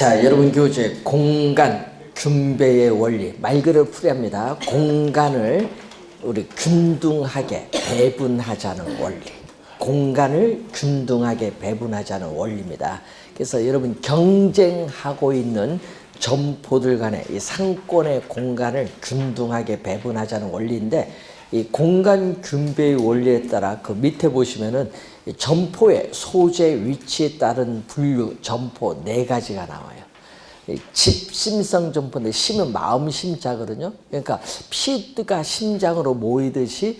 자, 여러분 교재 공간 균배의 원리 말 그대로 풀이합니다. 공간을 우리 균등하게 배분하자는 원리. 공간을 균등하게 배분하자는 원리입니다. 그래서 여러분 경쟁하고 있는 점포들 간의 이 상권의 공간을 균등하게 배분하자는 원리인데, 이 공간 균배의 원리에 따라 그 밑에 보시면은 점포의 소재 위치에 따른 분류 점포 4가지가 나와요. 집심성 점포인데 심은 마음 심자거든요. 그러니까 피가 심장으로 모이듯이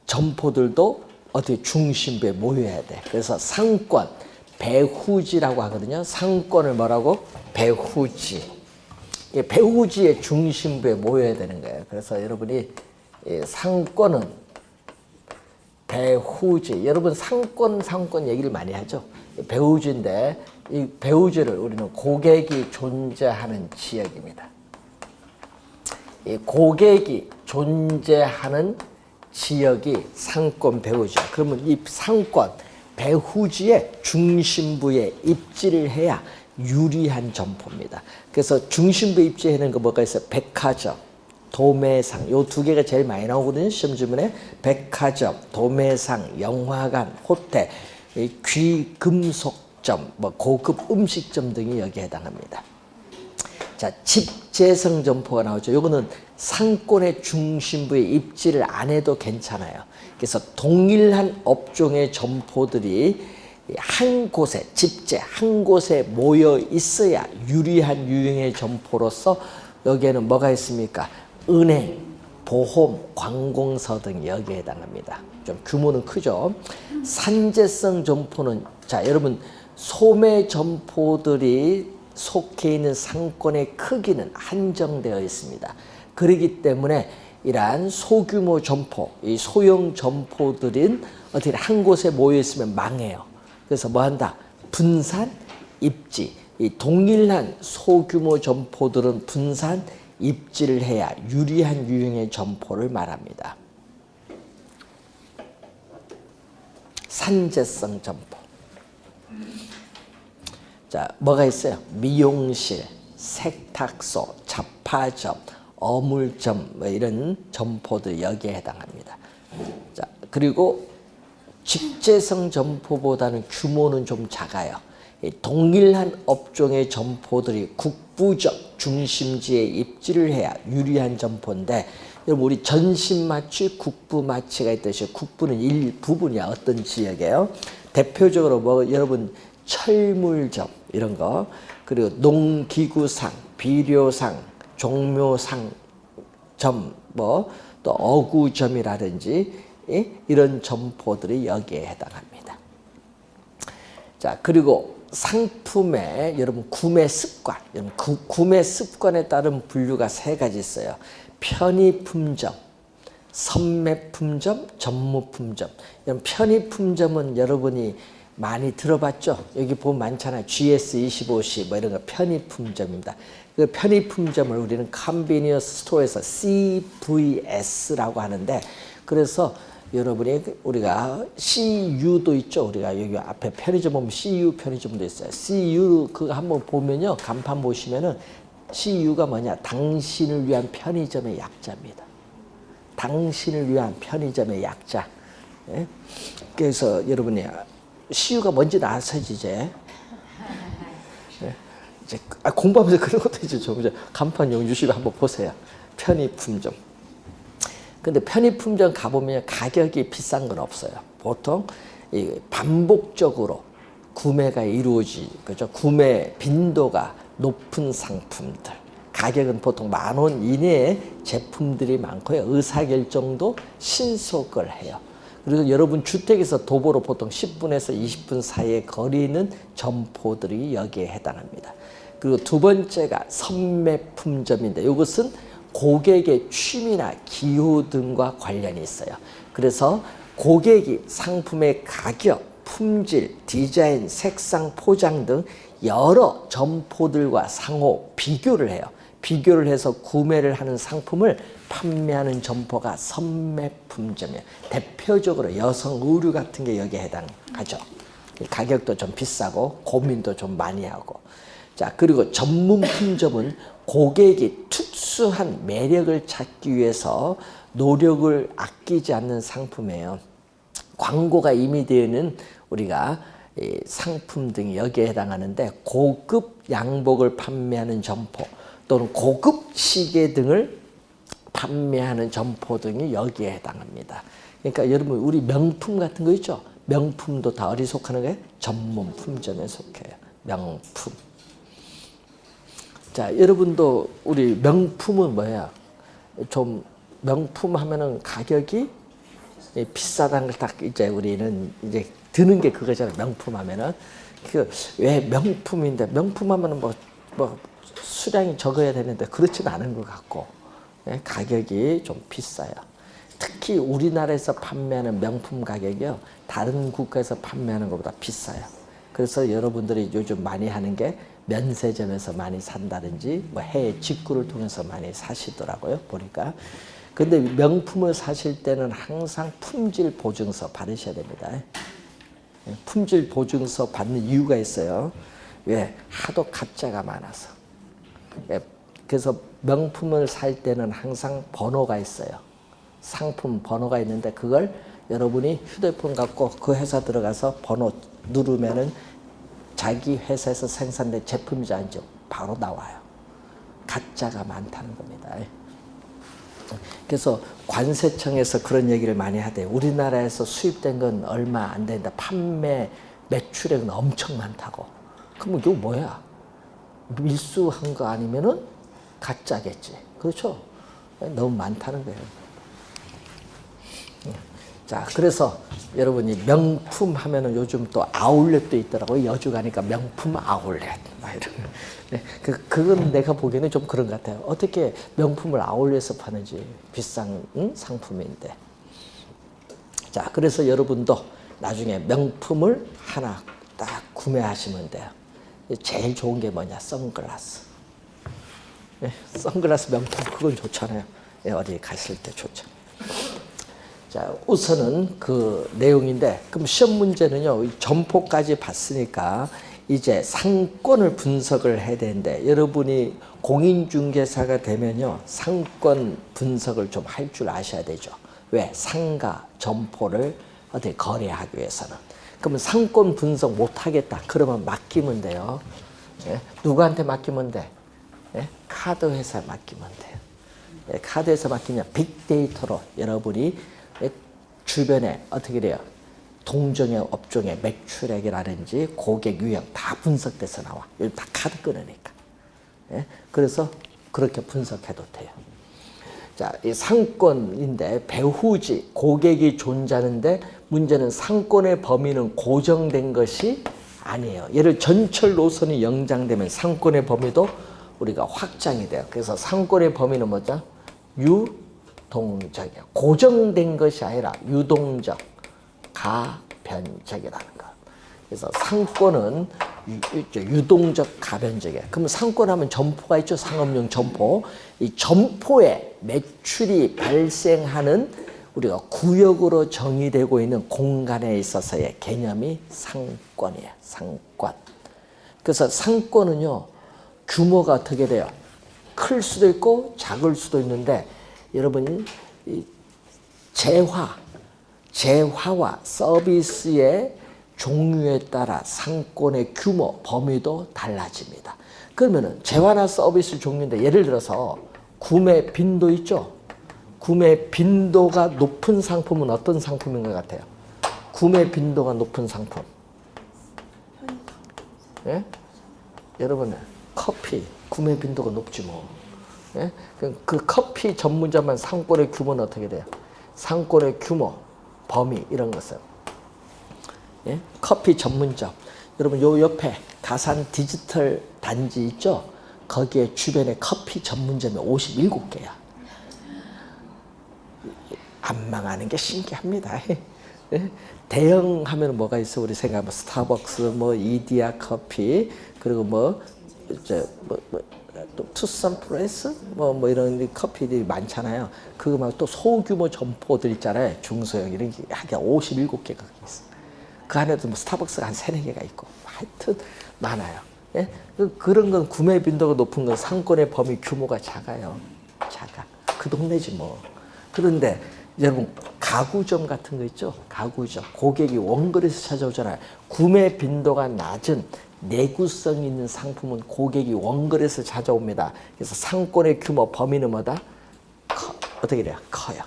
점포들도 어떻게 중심부에 모여야 돼. 그래서 상권, 배후지라고 하거든요. 상권을 뭐라고? 배후지. 배후지의 중심부에 모여야 되는 거예요. 그래서 여러분이 상권은 배후지. 여러분 상권 얘기를 많이 하죠. 배후지인데 이 배후지를 우리는 고객이 존재하는 지역입니다. 이 고객이 존재하는 지역이 상권 배후지야. 그러면 이 상권 배후지의 중심부에 입지를 해야 유리한 점포입니다. 그래서 중심부에 입지하는 거 뭐가 있어요? 백화점, 도매상. 요 2개가 제일 많이 나오거든요. 시험 지문에. 백화점, 도매상, 영화관, 호텔, 귀금속점, 뭐 고급 음식점 등이 여기에 해당합니다. 자, 집재성 점포가 나오죠. 요거는 상권의 중심부에 입지를 안 해도 괜찮아요. 그래서 동일한 업종의 점포들이 한 곳에, 집재 한 곳에 모여 있어야 유리한 유형의 점포로서 여기에는 뭐가 있습니까? 은행, 보험, 관공서 등이 여기에 해당합니다. 좀 규모는 크죠. 산재성 점포는, 자, 여러분 소매 점포들이 속해 있는 상권의 크기는 한정되어 있습니다. 그렇기 때문에 이러한 소규모 점포, 이 소형 점포들은 어떻게 한 곳에 모여 있으면 망해요. 그래서 뭐 한다? 분산, 입지. 이 동일한 소규모 점포들은 분산, 입지를 해야 유리한 유형의 점포를 말합니다. 산재성 점포. 자, 뭐가 있어요? 미용실, 세탁소, 잡화점, 어물점, 뭐 이런 점포들 여기에 해당합니다. 자, 그리고 집재성 점포보다는 규모는 좀 작아요. 동일한 업종의 점포들이 국부적 중심지에 입지를 해야 유리한 점포인데, 여러분 우리 전신마취, 국부마취가 있듯이 국부는 일부분이야. 어떤 지역이에요? 대표적으로 뭐 여러분 철물점 이런 거, 그리고 농기구상, 비료상, 종묘상 점, 뭐 또 어구점이라든지 이런 점포들이 여기에 해당합니다. 자, 그리고 상품의 여러분 구매 습관, 여러분 구매 습관에 따른 분류가 3가지 있어요. 편의품점, 선매품점, 전무품점. 여러분 편의품점은 여러분이 많이 들어봤죠? 여기 보면 많잖아요. GS25C 뭐 이런 거 편의품점입니다. 그 편의품점을 우리는 컨비니언스 스토어에서 CVS라고 하는데, 그래서 여러분이 우리가 CU도 있죠. 우리가 여기 앞에 편의점 보면 CU 편의점도 있어요. CU 그거 한번 보면요. 간판 보시면은 CU가 뭐냐? 당신을 위한 편의점의 약자입니다. 당신을 위한 편의점의 약자. 예? 그래서 여러분이 CU가 뭔지 아세요 이제? 예? 이제 공부하면서 그런 것도 이제 좀 간판 영주시고 한번 보세요. 편의품점. 근데 편의품점 가보면 가격이 비싼 건 없어요. 보통 반복적으로 구매가 이루어지죠. 구매 빈도가 높은 상품들. 가격은 보통 10,000원 이내의 제품들이 많고요. 의사결정도 신속을 해요. 그리고 여러분 주택에서 도보로 보통 10분에서 20분 사이의 거리는 점포들이 여기에 해당합니다. 그리고 2번째가 선매품점인데, 이것은 고객의 취미나 기호 등과 관련이 있어요. 그래서 고객이 상품의 가격, 품질, 디자인, 색상, 포장 등 여러 점포들과 상호 비교를 해요. 비교를 해서 구매를 하는 상품을 판매하는 점포가 선매품점이에요. 대표적으로 여성 의류 같은 게 여기에 해당하죠. 가격도 좀 비싸고 고민도 좀 많이 하고. 자, 그리고 전문 품점은 고객이 특수한 매력을 찾기 위해서 노력을 아끼지 않는 상품이에요. 광고가 이미 되어 있는 우리가 상품 등이 여기에 해당하는데, 고급 양복을 판매하는 점포 또는 고급 시계 등을 판매하는 점포 등이 여기에 해당합니다. 그러니까 여러분, 우리 명품 같은 거 있죠? 명품도 다 어디 속하는 거예요? 전문 품점에 속해요. 명품. 자, 여러분도 우리 명품은 뭐야? 좀 명품 하면은 가격이 비싸다는 걸 딱 이제 우리는 이제 드는 게 그거잖아요. 명품 하면은. 그 왜 명품인데, 명품 하면은 뭐 수량이 적어야 되는데 그렇지는 않은 것 같고, 가격이 좀 비싸요. 특히 우리나라에서 판매하는 명품 가격이요, 다른 국가에서 판매하는 것보다 비싸요. 그래서 여러분들이 요즘 많이 하는 게 면세점에서 많이 산다든지 뭐 해외 직구를 통해서 많이 사시더라고요, 보니까. 근데 명품을 사실 때는 항상 품질 보증서 받으셔야 됩니다. 품질 보증서 받는 이유가 있어요. 왜? 하도 가짜가 많아서. 그래서 명품을 살 때는 항상 번호가 있어요. 상품 번호가 있는데, 그걸 여러분이 휴대폰 갖고 그 회사 들어가서 번호 누르면은 자기 회사에서 생산된 제품이지 아닌지 바로 나와요. 가짜가 많다는 겁니다. 그래서 관세청에서 그런 얘기를 많이 하대요. 우리나라에서 수입된 건 얼마 안 되는데 판매 매출액은 엄청 많다고. 그럼 이거 뭐야? 밀수한 거 아니면은 가짜겠지. 그렇죠? 너무 많다는 거예요. 자, 그래서 여러분이 명품 하면은 요즘 또 아울렛도 있더라고요. 여주 가니까 명품 아울렛. 네, 그건 내가 보기에는 좀 그런 것 같아요. 어떻게 명품을 아울렛에서 파는지, 비싼 상품인데. 자, 그래서 여러분도 나중에 명품을 하나 딱 구매하시면 돼요. 제일 좋은 게 뭐냐? 선글라스. 네, 선글라스 명품, 그건 좋잖아요. 네, 어디 갔을 때 좋죠. 자, 우선은 그 내용인데, 그럼 시험 문제는요, 점포까지 봤으니까 이제 상권을 분석을 해야 되는데, 여러분이 공인중개사가 되면요, 상권 분석을 좀 할 줄 아셔야 되죠. 왜? 상가, 점포를 어떻게 거래하기 위해서는. 그러면 상권 분석 못하겠다, 그러면 맡기면 돼요. 예? 누구한테 맡기면 돼? 예? 카드 회사에 맡기면 돼요. 예? 카드 회사 맡기면 빅데이터로 여러분이 주변에 어떻게 돼요? 동종의 업종의 매출액이라든지 고객 유형 다 분석돼서 나와. 요즘 다 카드 끊으니까. 예? 그래서 그렇게 분석해도 돼요. 자, 이 상권인데 배후지, 고객이 존재하는데, 문제는 상권의 범위는 고정된 것이 아니에요. 예를 전철 노선이 연장되면 상권의 범위도 우리가 확장이 돼요. 그래서 상권의 범위는 뭐죠? 유동적이야. 고정된 것이 아니라 유동적, 가변적이라는 거. 그래서 상권은 유동적, 가변적이야. 그럼 상권하면 점포가 있죠. 상업용 점포. 이 점포에 매출이 발생하는 우리가 구역으로 정의되고 있는 공간에 있어서의 개념이 상권이에요. 상권. 그래서 상권은요, 규모가 어떻게 돼요? 클 수도 있고 작을 수도 있는데, 여러분이 재화와 서비스의 종류에 따라 상권의 규모, 범위도 달라집니다. 그러면은 재화나 서비스 종류인데, 예를 들어서 구매 빈도 있죠? 구매 빈도가 높은 상품은 어떤 상품인 것 같아요? 구매 빈도가 높은 상품. 예? 여러분, 커피 구매 빈도가 높지 뭐. 예? 그 커피 전문점만 상권의 규모는 어떻게 돼요? 상권의 규모, 범위, 이런 것은. 예? 커피 전문점. 여러분, 요 옆에 가산 디지털 단지 있죠? 거기에 주변에 커피 전문점이 57개야. 안 망하는 게 신기합니다. 예? 대형 하면 뭐가 있어? 우리 생각하면 스타벅스, 뭐 이디야 커피, 그리고 또 투썸 프레스, 뭐 이런 커피들이 많잖아요. 그거 말고 또 소규모 점포들 있잖아요. 중소형 이런 게 하기가 57개가 있어. 그 안에도 뭐 스타벅스가 한 3, 4개가 있고, 하여튼 많아요. 예? 그런 건 구매 빈도가 높은 건 상권의 범위 규모가 작아요. 작아. 그 동네지 뭐. 그런데 여러분 가구점 같은 거 있죠? 가구점. 고객이 원거리에서 찾아오잖아요. 구매 빈도가 낮은 내구성 있는 상품은 고객이 원거리에서 찾아옵니다. 그래서 상권의 규모 범위는 뭐다? 어떻게 돼요? 커요.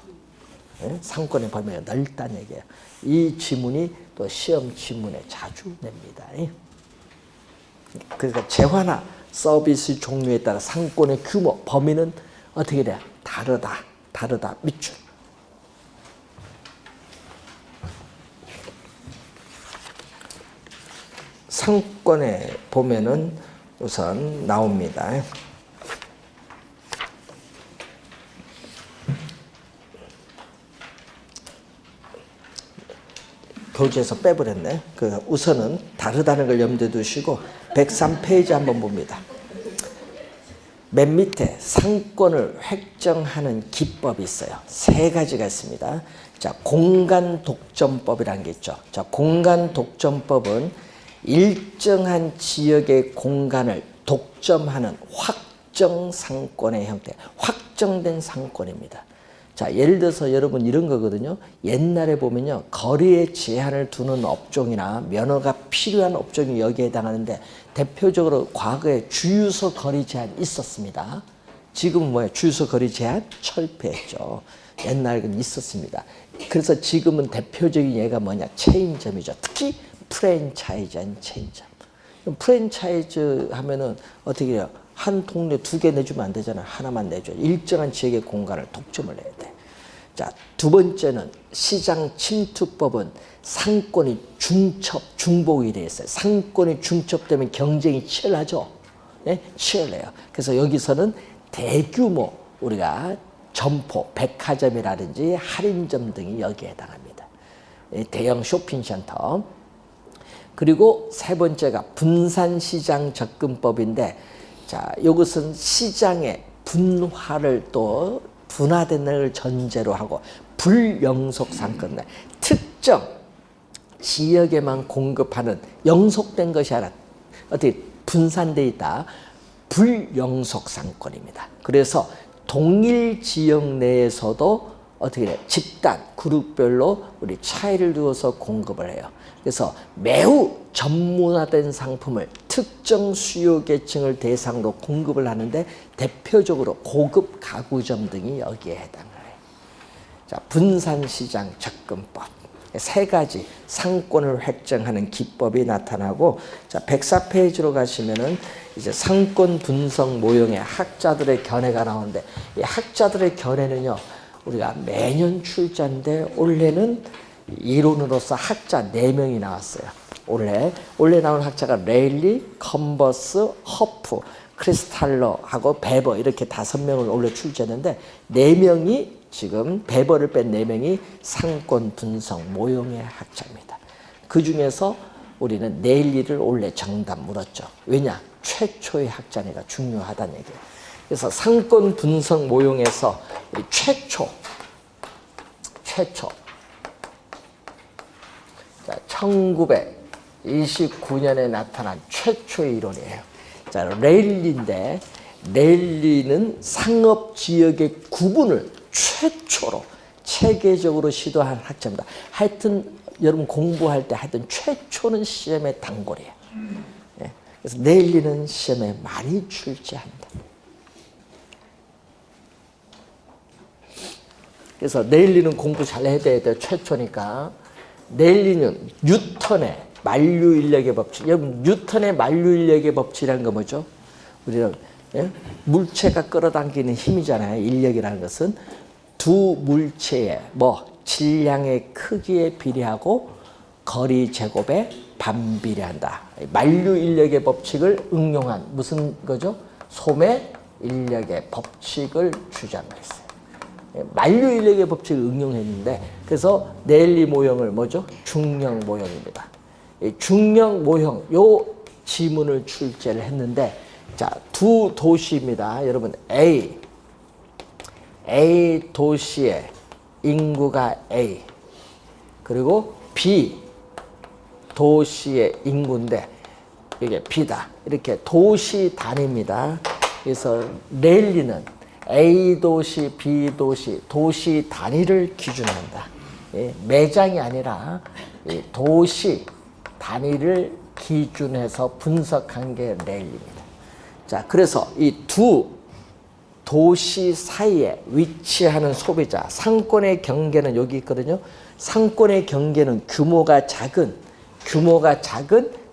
예? 상권의 범위가 넓다는 얘기예요. 이 지문이 또 시험 지문에 자주 냅니다. 그러니까 재화나 서비스 종류에 따라 상권의 규모, 범위는 어떻게 돼요? 다르다. 밑줄. 상권에 보면은 우선 나옵니다. 교재에서 빼버렸네. 우선은 다르다는 걸 염두에 두시고 103페이지 한번 봅니다. 맨 밑에 상권을 획정하는 기법이 있어요. 3가지가 있습니다. 자, 공간 독점법이라는 게 있죠. 자, 공간 독점법은 일정한 지역의 공간을 독점하는 확정 상권의 형태, 확정된 상권입니다. 자, 예를 들어서 여러분 이런 거거든요. 옛날에 보면요. 거리에 제한을 두는 업종이나 면허가 필요한 업종이 여기에 해당하는데 대표적으로 과거에 주유소 거리 제한 있었습니다. 지금은 뭐예요? 주유소 거리 제한 철폐했죠. 옛날에는 있었습니다. 그래서 지금은 대표적인 예가 뭐냐? 체인점이죠. 특히 프랜차이즈한 체인점. 프랜차이즈 하면은 어떻게 해요? 한 동네 2개 내주면 안 되잖아. 하나만 내줘. 일정한 지역의 공간을 독점을 해야 돼. 자, 2번째는 시장 침투법은 상권이 중복이 되어 있어요. 상권이 중첩되면 경쟁이 치열하죠. 네? 치열해요. 그래서 여기서는 대규모 우리가 점포, 백화점이라든지 할인점 등이 여기에 해당합니다. 대형 쇼핑센터. 그리고 3번째가 분산시장 접근법인데, 자, 이것은 시장의 분화를 또 분화된 걸 전제로 하고 불영속 상권, 특정 지역에만 공급하는 영속된 것이 아니라 어떻게 분산되어 있다. 불영속 상권입니다. 그래서 동일 지역 내에서도 어떻게 해요? 집단, 그룹별로 우리 차이를 두어서 공급을 해요. 그래서 매우 전문화된 상품을 특정 수요 계층을 대상으로 공급을 하는데 대표적으로 고급 가구점 등이 여기에 해당을 해요. 자, 분산시장 접근법. 3가지 상권을 획정하는 기법이 나타나고, 자, 104페이지로 가시면은 이제 상권 분석 모형의 학자들의 견해가 나오는데, 이 학자들의 견해는요, 우리가 매년 출제인데 올해는 이론으로서 학자 4명이 나왔어요. 올해 나온 학자가 레일리, 컨버스, 허프, 크리스탈러하고 베버 이렇게 5명을 올해 출제했는데 4명이 지금 베버를 뺀 4명이 상권 분석 모형의 학자입니다. 그 중에서 우리는 레일리를 올해 정답 물었죠. 왜냐? 최초의 학자니까 중요하다는 얘기예요. 그래서 상권 분석 모형에서 우리 최초 1929년에 나타난 최초의 이론이에요. 자, 레일리인데, 레일리는 상업 지역의 구분을 최초로 체계적으로 시도한 학자입니다. 하여튼 여러분 공부할 때 하여튼 최초는 시험에 단골이에요. 예. 그래서 레일리는 시험에 많이 출제한다. 그래서 레일리는 공부 잘 해야 돼요. 최초니까. 레일리는 뉴턴의 만류인력의 법칙. 여러분 뉴턴의 만류인력의 법칙이라는 거 뭐죠? 우리는 물체가 끌어당기는 힘이잖아요. 인력이라는 것은 두 물체의 질량의 크기에 비례하고 거리 제곱에 반비례한다. 만류인력의 법칙을 응용한 무슨 거죠? 소매 인력의 법칙을 주장했어요. 만류인력의 법칙을 응용했는데, 그래서 레일리 모형을 뭐죠? 중력 모형입니다. 중력 모형 요 지문을 출제를 했는데, 자, 2 도시입니다. 여러분 A 도시의 인구가 A, 그리고 B 도시의 인구인데 이게 B다. 이렇게 도시 단위입니다. 그래서 랠리는 A 도시, B 도시, 도시 단위를 기준한다. 예, 매장이 아니라 도시 단위를 기준해서 분석한 게 랠리입니다. 자, 그래서 이 두 도시 사이에 위치하는 소비자, 상권의 경계는 여기 있거든요. 상권의 경계는 규모가 작은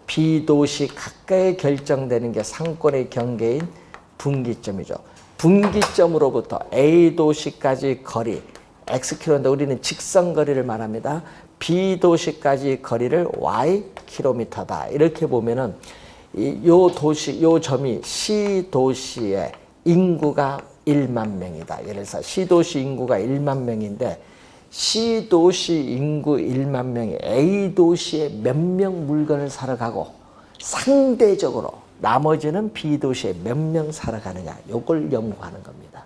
B도시 가까이 결정되는 게 상권의 경계인 분기점이죠. 분기점으로부터 A도시까지 거리, X킬로인데 우리는 직선거리를 말합니다. B도시까지 거리를 Y킬로미터다. 이렇게 보면은 요 도시, 요 점이 C도시의 인구가 1만 명이다. 예를 들어서 C도시 인구가 1만 명인데 C도시 인구 1만 명이 A도시에 몇 명 물건을 사러 가고 상대적으로 나머지는 B도시에 몇 명 사러 가느냐. 요걸 연구하는 겁니다.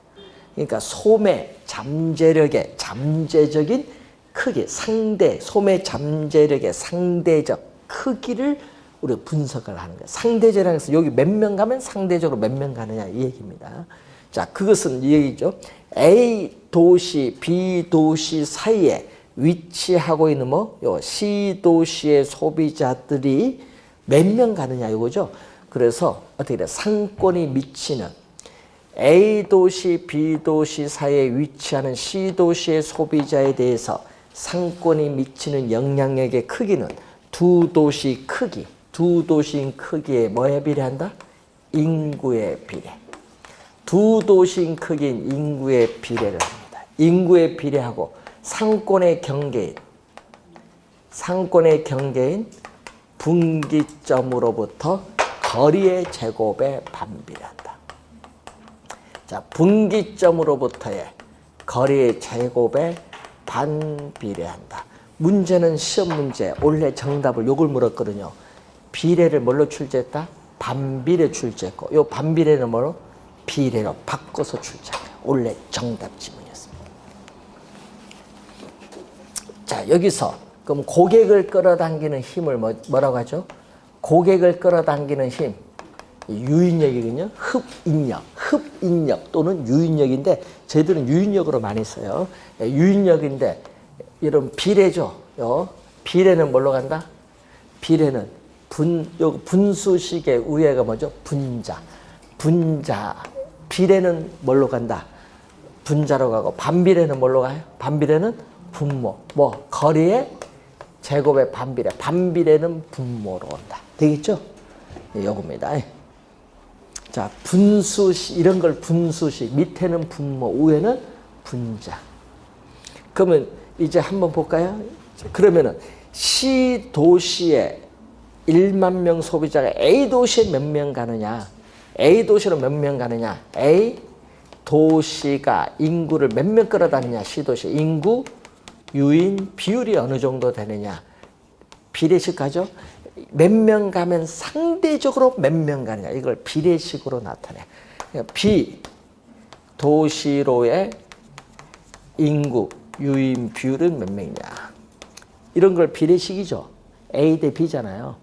그러니까 소매 잠재력의 잠재적인 크기, 소매 잠재력의 상대적 크기를 우리가 분석을 하는 거예요. 상대적이라는 것은 여기 몇 명 가면 상대적으로 몇 명 가느냐 이 얘기입니다. 자, 그것은 이 얘기죠. A 도시, B 도시 사이에 위치하고 있는 요 C 도시의 소비자들이 몇 명 가느냐 이거죠. 그래서 어떻게 돼? 상권이 미치는 A 도시, B 도시 사이에 위치하는 C 도시의 소비자에 대해서 상권이 미치는 영향력의 크기는 두 도시인 크기에 뭐에 비례한다? 인구에 비례. 두 도시인 크기인 인구에 비례를 합니다. 인구에 비례하고 상권의 경계인 분기점으로부터 거리의 제곱에 반비례한다. 자, 분기점으로부터의 거리의 제곱에 반비례한다. 문제는 시험 문제, 원래 정답을 요걸 물었거든요. 비례를 뭘로 출제했다? 반비례 출제했고, 요 반비례는 뭐로? 비례로 바꿔서 출제한 거예요. 원래 정답 지문이었습니다. 자, 여기서 그럼 고객을 끌어당기는 힘을 뭐라고 하죠? 고객을 끌어당기는 힘, 유인력이거든요. 흡인력 또는 유인력인데 저희들은 유인력으로 많이 써요. 유인력인데 이런 비례죠. 비례는 뭘로 간다? 비례는 분수식의 위에가 뭐죠? 분자. 비례는 뭘로 간다? 분자로 가고 반비례는 뭘로 가요? 반비례는 분모. 거리의 제곱의 반비례. 반비례는 분모로 온다. 되겠죠? 요겁니다. 자, 분수식, 이런 걸 분수식. 밑에는 분모, 위에는 분자. 그러면 이제 한번 볼까요? 그러면은 C 도시에 1만 명 소비자가 A 도시에 몇 명 가느냐? A 도시로 몇 명 가느냐? A 도시가 인구를 몇 명 끌어다니냐? C 도시 인구 유인 비율이 어느 정도 되느냐? 비례식 가죠? 몇 명 가면 상대적으로 몇 명 가느냐? 이걸 비례식으로 나타내. B 도시로의 인구 유인 비율은 몇 명이냐? 이런 걸 비례식이죠. A 대 B잖아요.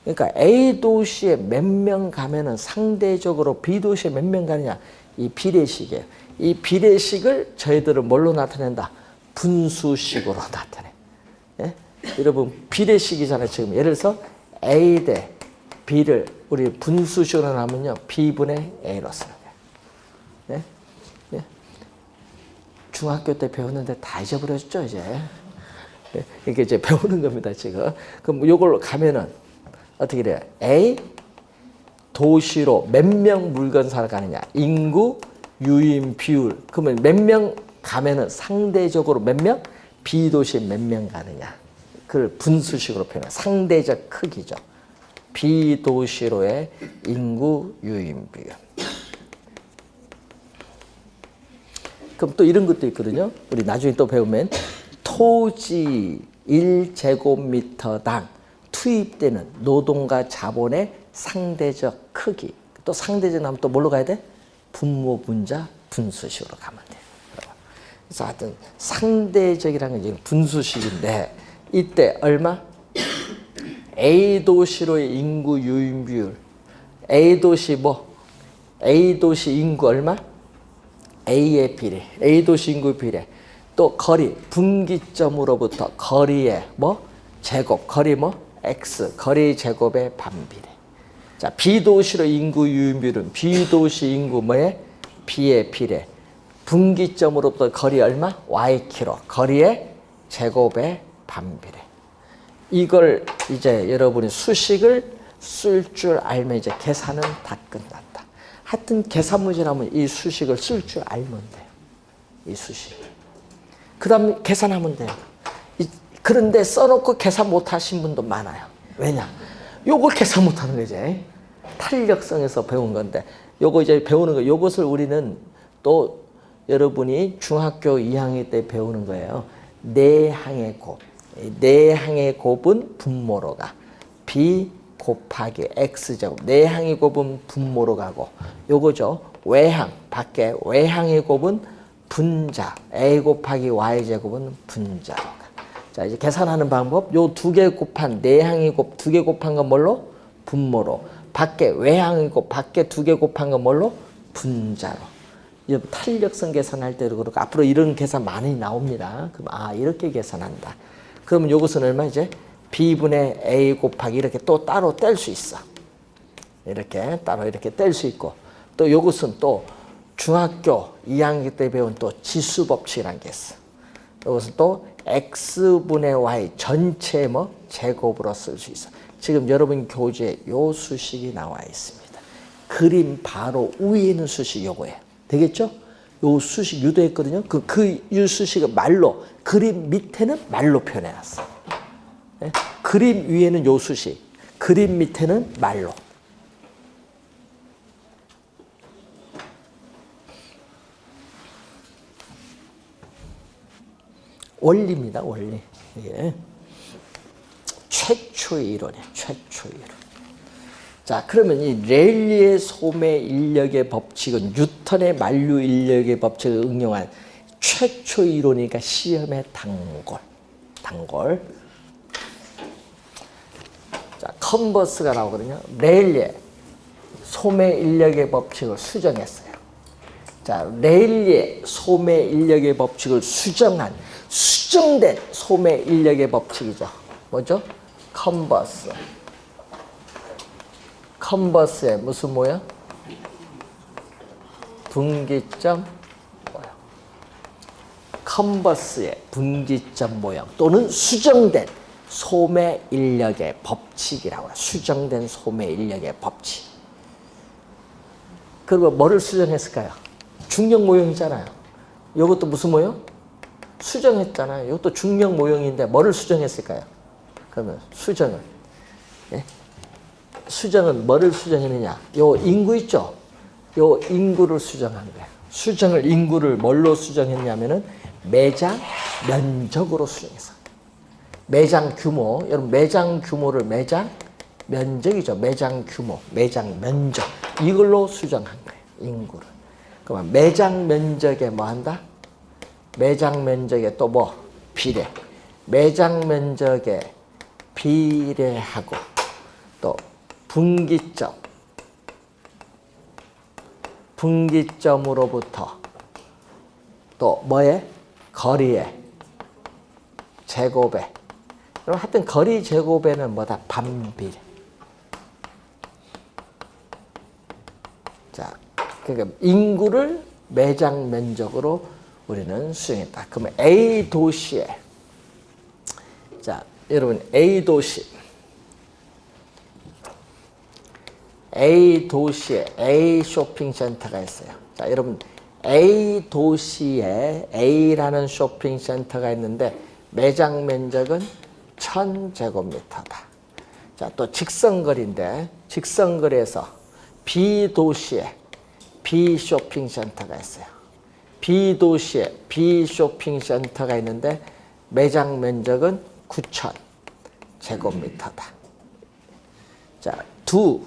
그러니까 A 도시에 몇 명 가면은 상대적으로 B 도시에 몇 명 가느냐? 이 비례식이에요. 이 비례식을 저희들은 뭘로 나타낸다? 분수식으로 나타내. 예? 여러분 비례식이잖아요. 지금 예를 들어서 A 대 B를 우리 분수식으로 나면요 B분의 A로 쓰는 거예요. 예? 예? 중학교 때 배웠는데 다 잊어버렸죠 이제. 예? 이게 이제 배우는 겁니다 지금. 그럼 이걸 가면은 어떻게 돼요? A 도시로 몇 명 물건 사러 가느냐? 인구 유인 비율. 그러면 몇 명 가면은 상대적으로 몇 명? B 도시에 몇 명 가느냐? 그걸 분수식으로 표현해요. 상대적 크기죠. B 도시로의 인구 유인 비율. 그럼 또 이런 것도 있거든요. 우리 나중에 또 배우면 토지 1제곱미터당 투입되는 노동과 자본의 상대적 크기. 또 상대적 나면 또 뭘로 가야 돼? 분모 분자 분수식으로 가면 돼요. 그래서 하여튼 상대적이라는 게 분수식인데 이때 얼마? A 도시로의 인구 유인 비율. A 도시 뭐? A 도시 인구 얼마? A의 비례. A 도시 인구 비례. 또 거리, 분기점으로부터 거리의 뭐? 제곱. 거리 뭐? X. 거리 제곱의 반비례. 자, B 도시로 인구 유인 비율은 B 도시 인구 뭐에? B의 비례. 분기점으로부터 거리 얼마? Y키로. 거리의 제곱의 반비례. 이걸 이제 여러분이 수식을 쓸 줄 알면 이제 계산은 다 끝났다. 하여튼 계산 문제 나오면 이 수식을 쓸 줄 알면 돼요. 이 수식. 그 다음에 계산하면 돼요. 그런데 써놓고 계산 못 하신 분도 많아요. 왜냐? 요걸 계산 못 하는 거지. 탄력성에서 배운 건데, 요거 이제 배우는 거, 요것을 우리는 또 여러분이 중학교 2학년 때 배우는 거예요. 내항의 곱. 내항의 곱은 분모로 가. B 곱하기 X제곱. 내항의 곱은 분모로 가고, 요거죠. 외항, 밖에 외항의 곱은 분자. A 곱하기 Y제곱은 분자로 가. 자, 이제 계산하는 방법. 요 두 개 곱한, 내항의 곱 두 개 곱한 건 뭘로? 분모로. 밖에 외항의 곱, 밖에 두 개 곱한 건 뭘로? 분자로. 이제 탄력성 계산할 때도 그렇고, 앞으로 이런 계산 많이 나옵니다. 그럼, 이렇게 계산한다. 그러면 요것은 얼마 이제? B분의 A 곱하기 이렇게 또 따로 뗄 수 있어. 이렇게 따로 이렇게 뗄 수 있고, 또 요것은 또 중학교 2학년 때 배운 또 지수법칙이라는 게 있어. 요것은 또 X분의 Y 전체 뭐 제곱으로 쓸 수 있어. 지금 여러분 교재에 요 수식이 나와 있습니다. 그림 바로 위에 있는 수식이 요거예요. 되겠죠? 요 수식 유도했거든요. 이 수식을 말로, 그림 밑에는 말로 표현해놨어. 네? 그림 위에는 요 수식, 그림 밑에는 말로. 원리입니다, 원리. 예. 최초의 이론이에요, 최초의 이론. 자, 그러면 이 레일리의 소매 인력의 법칙은 뉴턴의 만류 인력의 법칙을 응용한 최초의 이론이니까 시험의 단골. 자, 컨버스가 나오거든요. 레일리의 소매 인력의 법칙을 수정했어요. 자, 레일리의 소매 인력의 법칙을 수정된 소매 인력의 법칙이죠. 뭐죠? 컨버스. 컨버스의 무슨 모양? 분기점 모양. 컨버스의 분기점 모양 또는 수정된 소매 인력의 법칙이라고 해요. 수정된 소매 인력의 법칙. 그리고 뭐를 수정했을까요? 중력 모형이잖아요. 이것도 무슨 모형? 수정했잖아요. 이것도 중력 모형인데 뭐를 수정했을까요? 그러면 수정을. 예? 수정은 뭐를 수정했느냐? 요 인구 있죠? 요 인구를 수정한 거예요. 인구를 뭘로 수정했냐면은 매장 면적으로 수정했어. 매장 규모, 여러분 매장 규모를 매장 면적이죠. 매장 규모, 매장 면적. 이걸로 수정한 거예요. 인구를. 그러면 매장 면적에 뭐 한다? 매장 면적에 또 뭐? 비례. 매장 면적에 비례하고 또 분기점으로부터 또 뭐에? 거리에 제곱에. 그럼 하여튼 거리 제곱에는 뭐다? 반비례. 자, 그러니까 인구를 매장 면적으로 우리는 수정했다. 그러면 A 도시에, 자, 여러분 A 도시에 A 쇼핑센터가 있어요. 자, 여러분 A 도시에 A라는 쇼핑센터가 있는데 매장 면적은 1000제곱미터다. 자, 또 직선거리인데 직선거리에서 B 도시에 B 쇼핑센터가 있어요. B 도시에 B 쇼핑센터가 있는데 매장 면적은 9000제곱미터다. 자, 두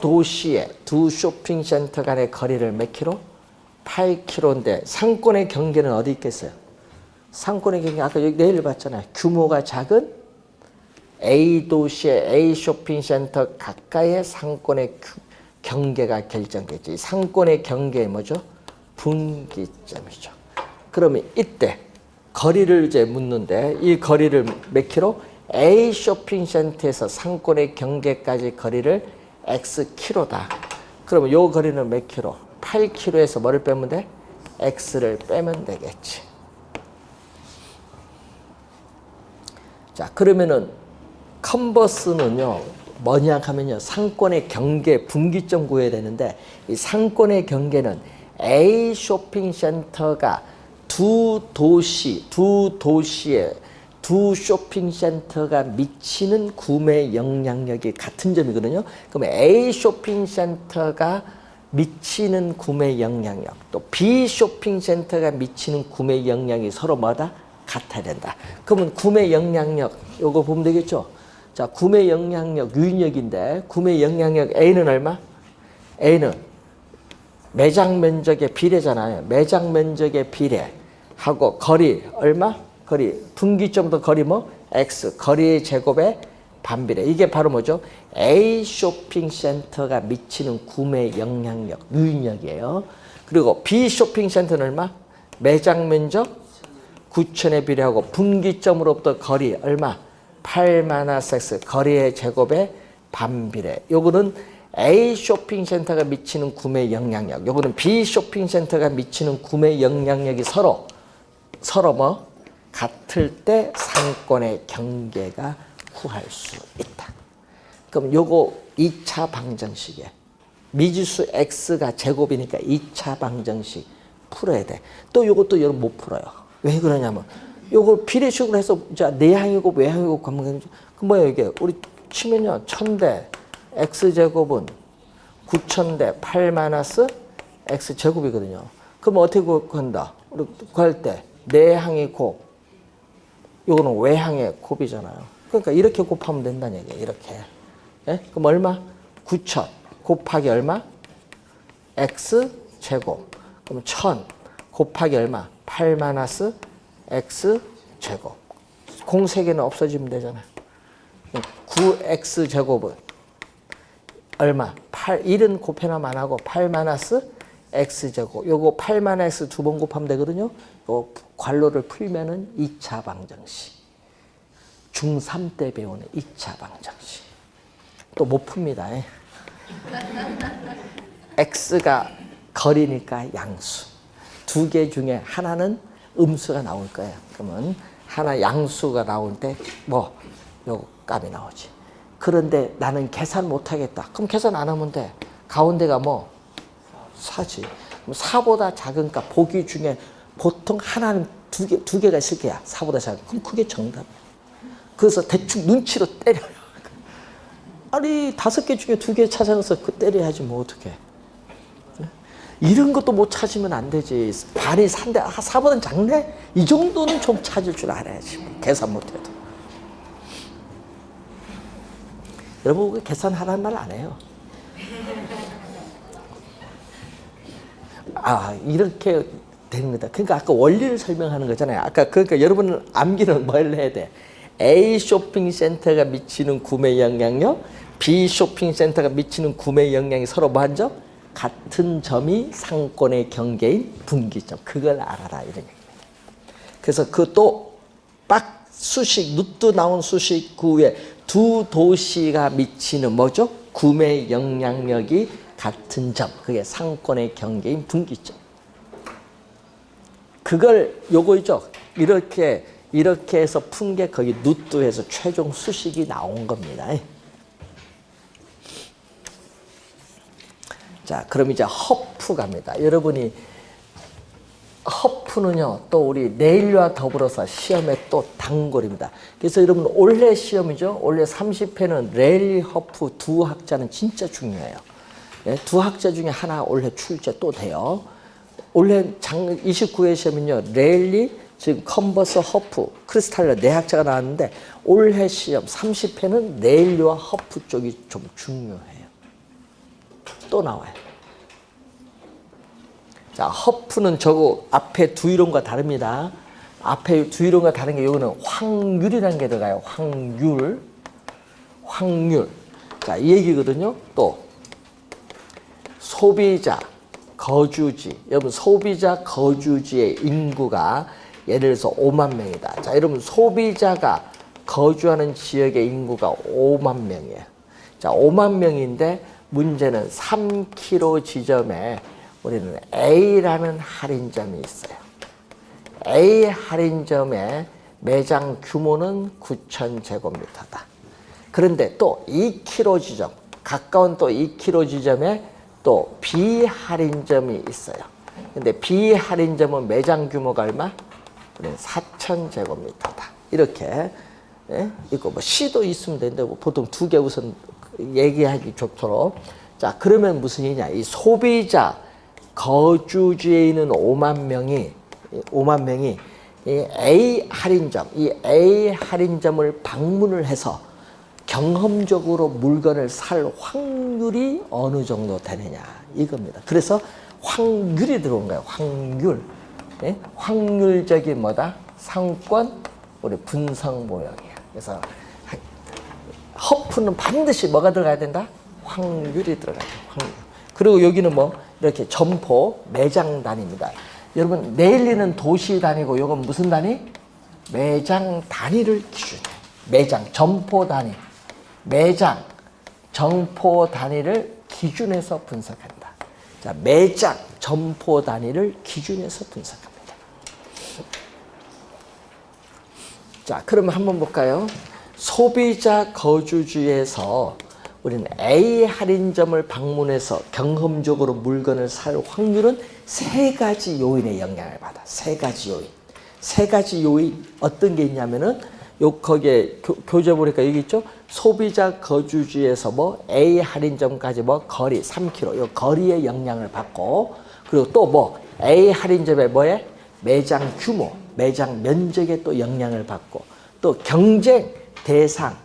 도시의 두 쇼핑센터 간의 거리를 몇 킬로? 8킬로인데 상권의 경계는 어디 있겠어요? 상권의 경계 아까 여기 내일 봤잖아요. 규모가 작은 A 도시의 A 쇼핑센터 가까이의 상권의 경계가 결정되지. 상권의 경계에 뭐죠? 분기점이죠. 그러면 이때 거리를 이제 묻는데 이 거리를 몇 킬로? A 쇼핑센터에서 상권의 경계까지 거리를 X 킬로다. 그러면 요 거리는 몇 킬로? 8킬로에서 뭐를 빼면 돼? X를 빼면 되겠지. 자, 그러면은 컨버스는요, 뭐냐 하면요, 상권의 경계, 분기점 구해야 되는데, 이 상권의 경계는 A 쇼핑센터가 두 도시에 두 쇼핑센터가 미치는 구매 영향력이 같은 점이거든요. 그럼 A 쇼핑센터가 미치는 구매 영향력, 또 B 쇼핑센터가 미치는 구매 영향이 서로 뭐다? 같아야 된다. 그러면 구매 영향력, 요거 보면 되겠죠? 자, 구매 영향력, 유인력인데, 구매 영향력 A는 얼마? A는 매장 면적의 비례잖아요. 매장 면적의 비례하고 거리 얼마? 거리 분기점도 거리 뭐? X 거리의 제곱에 반비례. 이게 바로 뭐죠? A 쇼핑센터가 미치는 구매 영향력, 유인력이에요. 그리고 B 쇼핑센터는 얼마? 매장 면적 9,000에 비례하고 분기점으로부터 거리 얼마? 8-X 거리의 제곱에 반비례. 요거는 A 쇼핑센터가 미치는 구매 영향력, 요거는 B 쇼핑센터가 미치는 구매 영향력이 서로 뭐? 같을 때 상권의 경계가 구할 수 있다. 그럼 요거 2차 방정식에 미지수 X가 제곱이니까 2차 방정식 풀어야 돼. 또 요것도 여러분 못 풀어요. 왜 그러냐면 요거 비례식으로 해서 자 내항이고 외항이고 관계그 뭐예요 이게? 우리 치면요 1000대 X제곱은 9000대 8-X제곱이거든요. 그럼 어떻게 구한다? 우리 구할 때 내항이 곱, 요거는 외항의 곱이잖아요. 그러니까 이렇게 곱하면 된다는 얘기예요. 이렇게. 예? 그럼 얼마? 9000 곱하기 얼마? X제곱. 그럼 1000 곱하기 얼마? 8-X제곱. 공 3개는 없어지면 되잖아요. 9X제곱은 얼마? 1은 곱해나면 안 하고 8-X제곱. 요거 8-X 2번 곱하면 되거든요. 요 괄호를 풀면은 2차 방정식. 중3 때 배우는 2차 방정식. 또 못 풉니다. X가 거리니까 양수. 두 개 중에 하나는 음수가 나올 거예요. 그러면 하나 양수가 나올 때 뭐 요 값이 나오지. 그런데 나는 계산 못 하겠다. 그럼 계산 안 하면 돼. 가운데가 뭐 4지. 4보다 작은 값 보기 중에 보통 하나는 두 개가 있을 거야. 4보다 작은. 그럼 그게 정답이야. 그래서 대충 눈치로 때려요. 아니 5개 중에 2개 찾아서 그 때려야지 뭐 어떡해. 이런 것도 못 찾으면 안 되지. 반이 3대 4보다는 작네? 이 정도는 좀 찾을 줄 알아야지. 뭐. 계산 못해도. 여러분 계산하라는 말 안 해요. 이렇게 됩니다. 그러니까 아까 원리를 설명하는 거잖아요. 아까 그러니까 여러분은 암기는 뭘 해야 돼? A 쇼핑센터가 미치는 구매 영향력, B 쇼핑센터가 미치는 구매 영향이 서로 뭐 한 점? 같은 점이 상권의 경계인 분기점. 그걸 알아라 이런 얘기입니다. 그래서 그 또 빡 수식 누뜨 나온 수식 그 후에 두 도시가 미치는 뭐죠? 구매 영향력이 같은 점. 그게 상권의 경계인 분기점. 그걸 요거죠. 이렇게 해서 푼 게 거기 누뜨해서 최종 수식이 나온 겁니다. 자, 그럼 이제 허프 갑니다. 여러분이 허프는요, 또 우리 내일과 더불어서 시험에 또 단골입니다. 그래서 여러분 올해 시험이죠. 올해 30회는 레일리 허프 두 학자는 진짜 중요해요. 네, 두 학자 중에 하나 올해 출제 또 돼요. 올해 29회 시험은요, 레일리, 지금 컨버스, 허프, 크리스탈러 네 학자가 나왔는데 올해 시험 30회는 레일리와 허프 쪽이 좀 중요해요. 또 나와요. 자, 허프는 저거 앞에 두 이론과 다릅니다. 앞에 두 이론과 다른 게 이거는 확률이라는 게 들어가요. 확률. 확률. 자, 이 얘기거든요. 또 소비자 거주지. 여러분 소비자 거주지의 인구가 예를 들어서 5만 명이다. 자, 여러분 소비자가 거주하는 지역의 인구가 5만 명이에요. 자, 5만 명인데 문제는 3km 지점에 우리는 A라는 할인점이 있어요. A 할인점의 매장 규모는 9,000제곱미터다. 그런데 또 2km 지점, 가까운 또 2km 지점에 또 B 할인점이 있어요. 근데 B 할인점은 매장 규모가 얼마? 4,000제곱미터다. 이렇게 있고 뭐 C도 있으면 되는데 뭐 보통 2개 우선 얘기하기 좋도록. 자, 그러면 무슨 일이냐? 이 소비자 거주지에 있는 5만 명이 이 A 할인점을 방문을 해서 경험적으로 물건을 살 확률이 어느 정도 되느냐 이겁니다. 그래서 확률이 들어온 거예요. 확률. 예? 확률적인 뭐다? 상권 우리 분석 모형이야. 그래서 허프는 반드시 뭐가 들어가야 된다? 확률이 들어가야 돼. 확률. 그리고 여기는 뭐 이렇게 점포 매장 단위입니다. 여러분 내일리는 도시 단위고 이건 무슨 단위? 매장 단위를 기준해. 매장 점포 단위. 매장 점포 단위를 기준해서 분석한다. 자, 매장 점포 단위를 기준해서 분석합니다. 자, 그러면 한번 볼까요? 소비자 거주지에서 우리는 A 할인점을 방문해서 경험적으로 물건을 살 확률은 3가지 요인의 영향을 받아. 3가지 요인. 3가지 요인 어떤 게 있냐면은 거기에 교재 보니까 여기 있죠? 소비자 거주지에서 뭐 A 할인점까지 뭐 거리 3km. 요 거리의 영향을 받고 그리고 또 뭐 A 할인점에 뭐에 매장 규모, 매장 면적에 또 영향을 받고 또 경쟁 대상,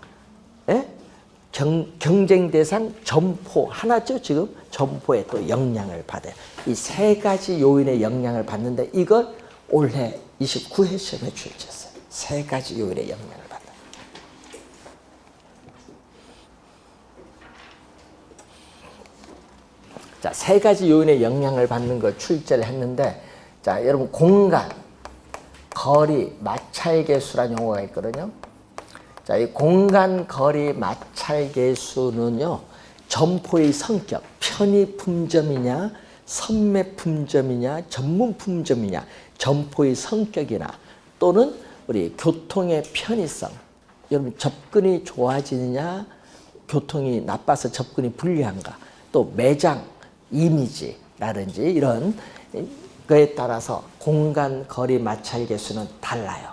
경쟁 대상 점포 하나죠 지금 점포에 또 영향을 받아요. 이 3가지 요인의 영향을 받는데 이걸 올해 29회 시험에 출제했어요. 3가지 요인의 영향을 받아요. 자, 3가지 요인의 영향을 받는 걸 출제를 했는데 자, 여러분 공간, 거리, 마찰계수라는 용어가 있거든요. 자, 이 공간, 거리, 마찰계수는요. 점포의 성격, 편의품점이냐, 선매품점이냐, 전문품점이냐, 점포의 성격이나 또는 우리 교통의 편의성, 여러분 접근이 좋아지느냐, 교통이 나빠서 접근이 불리한가, 또 매장 이미지라든지 이런 거에 따라서 공간, 거리, 마찰계수는 달라요.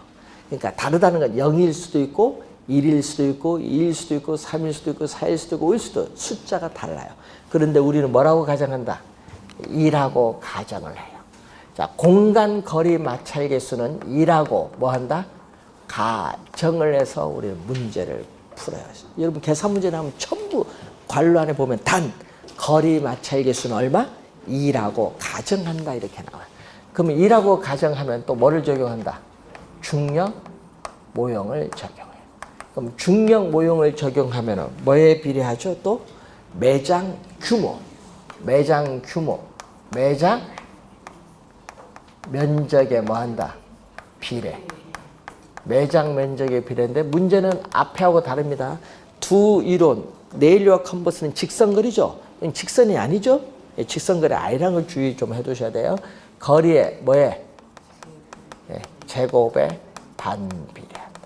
그러니까 다르다는 건 0일 수도 있고 1일 수도 있고 2일 수도 있고 3일 수도 있고 4일 수도 있고 5일 수도 있고 숫자가 달라요. 그런데 우리는 뭐라고 가정한다? 2라고 가정을 해요. 자, 공간, 거리, 마찰계수는 2라고 뭐 한다? 가정을 해서 우리는 문제를 풀어요. 여러분 계산 문제 나오면 전부 괄호 안에 보면 단, 거리, 마찰계수는 얼마? 2라고 가정한다 이렇게 나와요. 그러면 2라고 가정하면 또 뭐를 적용한다? 중력 모형을 적용해요. 그럼 중력 모형을 적용하면 뭐에 비례하죠? 또 매장 규모, 매장 면적에 뭐 한다? 비례. 매장 면적의 비례인데 문제는 앞에하고 다릅니다. 두 이론, 네일리와 컨버스는 직선거리죠? 직선이 아니죠? 직선거리 아니라는 걸 주의 좀 해두셔야 돼요. 거리에 뭐에? 제곱에 반비례한다.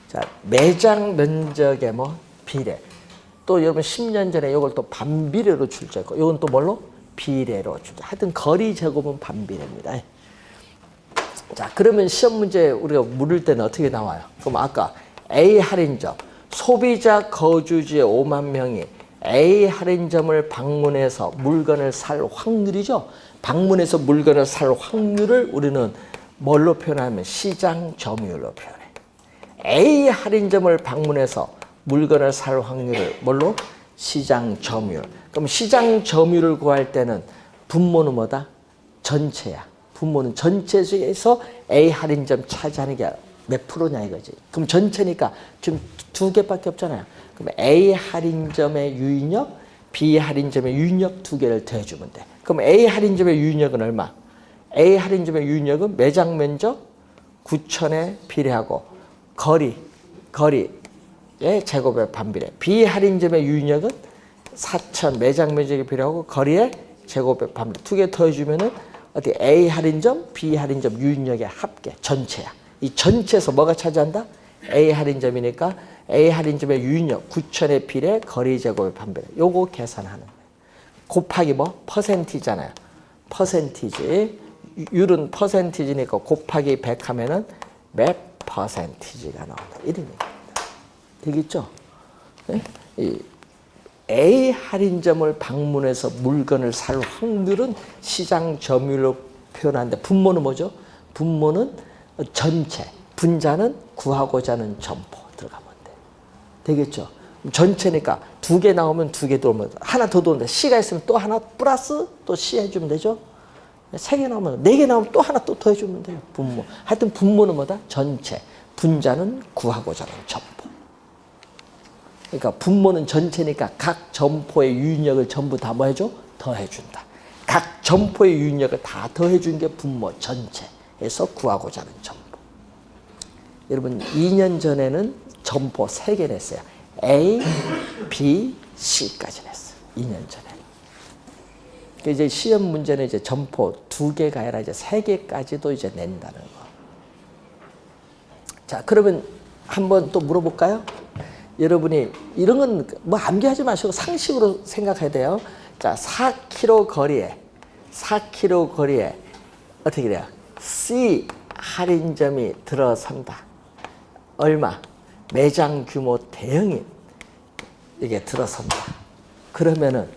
자, 매장 면적의 뭐 비례. 또 여러분 10년 전에 이걸 또 반비례로 출제했고, 이건 또 뭘로? 비례로 출제. 하여튼 거리 제곱은 반비례입니다. 자, 그러면 시험 문제 우리가 물을 때는 어떻게 나와요? 그럼 아까 A 할인점, 소비자 거주지의 5만 명이 A 할인점을 방문해서 물건을 살 확률이죠. 방문해서 물건을 살 확률을 우리는 뭘로 표현하면 시장 점유율로 표현해. A 할인점을 방문해서 물건을 살 확률을 뭘로? 시장 점유율. 그럼 시장 점유율을 구할 때는 분모는 뭐다? 전체야. 분모는 전체에서 A 할인점 차지하는 게 몇 프로냐 이거지. 그럼 전체니까 지금 두 개밖에 없잖아요. 그럼 A 할인점의 유인력, B 할인점의 유인력 두 개를 더해주면 돼. 그럼 A 할인점의 유인력은 얼마? A 할인점의 유인력은 매장 면적 9,000에 비례하고 거리의 제곱에 반비례. B 할인점의 유인력은 4,000 매장 면적에 비례하고 거리의 제곱에 반비례. 두 개 더해주면은 어디 A 할인점, B 할인점 유인력의 합계 전체야. 이 전체에서 뭐가 차지한다? A 할인점이니까 A 할인점의 유인력 9,000에 비례 거리 제곱에 반비례. 요거 계산하는 거예요. 곱하기 뭐? 퍼센티잖아요. 퍼센티지. 율은 퍼센티지니까 곱하기 100 하면은 몇 퍼센티지가 나온다. 이런 얘기입니다. 되겠죠? 네? 이 A 할인점을 방문해서 물건을 살 확률은 시장 점유율로 표현하는데 분모는 뭐죠? 분모는 전체, 분자는 구하고자 하는 점포 들어가면 돼. 되겠죠? 전체니까 두 개 나오면 두 개 들어오면 하나 더 들어오는데 C가 있으면 또 하나 플러스 또 C 해주면 되죠? 세 개 나오면 네 개 나오면 또 하나 또 더해주면 돼요. 분모. 하여튼 분모는 뭐다? 전체. 분자는 구하고자 하는 점포. 그러니까 분모는 전체니까 각 점포의 유인력을 전부 다 뭐 해줘? 더해준다. 각 점포의 유인력을 다 더해준 게 분모 전체에서 구하고자 하는 점포. 여러분 2년 전에는 점포 3개 냈어요. A, B, C까지 냈어요. 2년 전에. 이제 시험 문제는 이제 점포 2개가 아니라 이제 3개까지도 이제 낸다는 거. 자, 그러면 한번 또 물어볼까요? 여러분이 이런 건 뭐 암기하지 마시고 상식으로 생각해야 돼요. 자, 4km 거리에 어떻게 돼요? C 할인점이 들어선다. 얼마? 매장 규모 대형인 이게 들어선다. 그러면은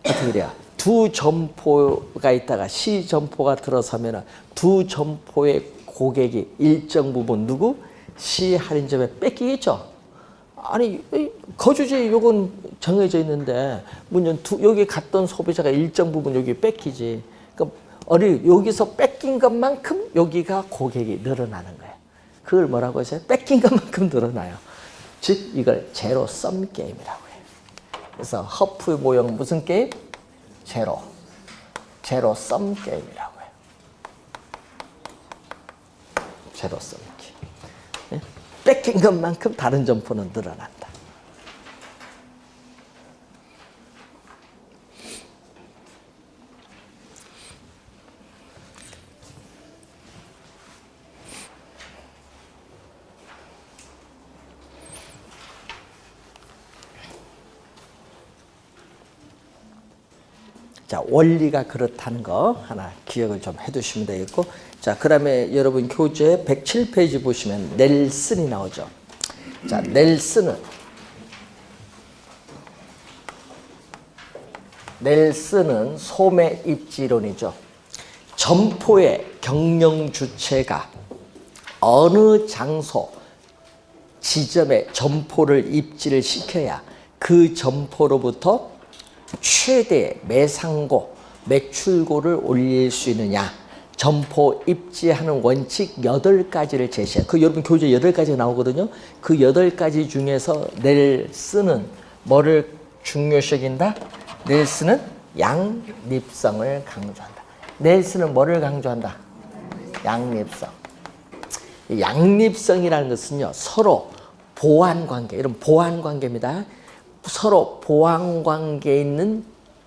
어떻게 돼요? 두 점포가 있다가 C 점포가 들어서면은 두 점포의 고객이 일정 부분 누구? C 할인점에 뺏기겠죠? 아니 거주지 요건 정해져 있는데 문제는 여기 갔던 소비자가 일정 부분 여기 뺏기지. 그러니까 여기서 뺏긴 것만큼 여기가 고객이 늘어나는 거예요. 그걸 뭐라고 해서 뺏긴 것만큼 늘어나요. 즉 이걸 제로 썸 게임이라고 해요. 그래서 허프 모형 무슨 게임? 제로 썸 게임이라고 해요. 제로 썸 게임. 뺏긴 것만큼 다른 점포는 늘어난다. 자, 원리가 그렇다는 거 하나 기억을 좀 해두시면 되겠고, 자, 그 다음에 여러분 교재 107페이지 보시면 넬슨이 나오죠. 자, 넬슨은 소매 입지론이죠. 점포의 경영 주체가 어느 장소, 지점에 점포를 입지를 시켜야 그 점포로부터 최대 매상고, 매출고를 올릴 수 있느냐. 점포 입지하는 원칙 8가지를 제시해. 그 여러분 교재 8가지가 나오거든요. 그 8가지 중에서 넬슨은 뭐를 중요시 여긴다? 넬슨은 양립성을 강조한다. 넬슨은 뭐를 강조한다? 양립성. 양립성이라는 것은요, 서로 보완관계, 이런 보완관계입니다. 서로 보완관계에 있는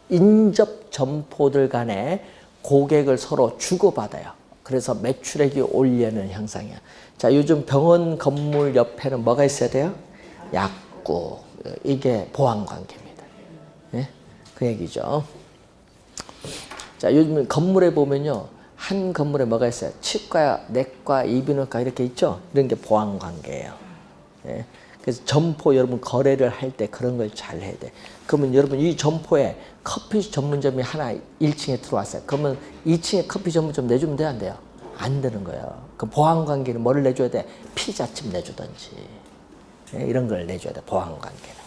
인접 점포들 간에 고객을 서로 주고받아요. 그래서 매출액이 올리는 현상이야. 자, 요즘 병원 건물 옆에는 뭐가 있어야 돼요? 약국. 이게 보완관계입니다. 네? 그 얘기죠. 자, 요즘 건물에 보면요, 한 건물에 뭐가 있어요? 치과, 내과, 이비인후과 이렇게 있죠? 이런 게 보완관계예요. 네? 그래서 점포 여러분 거래를 할 때 그런 걸 잘 해야 돼. 그러면 여러분 이 점포에 커피 전문점이 하나 1층에 들어왔어요. 그러면 2층에 커피 전문점 내주면 돼요? 안 돼요? 안 되는 거예요. 그 보완관계는 뭐를 내줘야 돼? 피자집 내주든지. 네, 이런 걸 내줘야 돼. 보완관계는.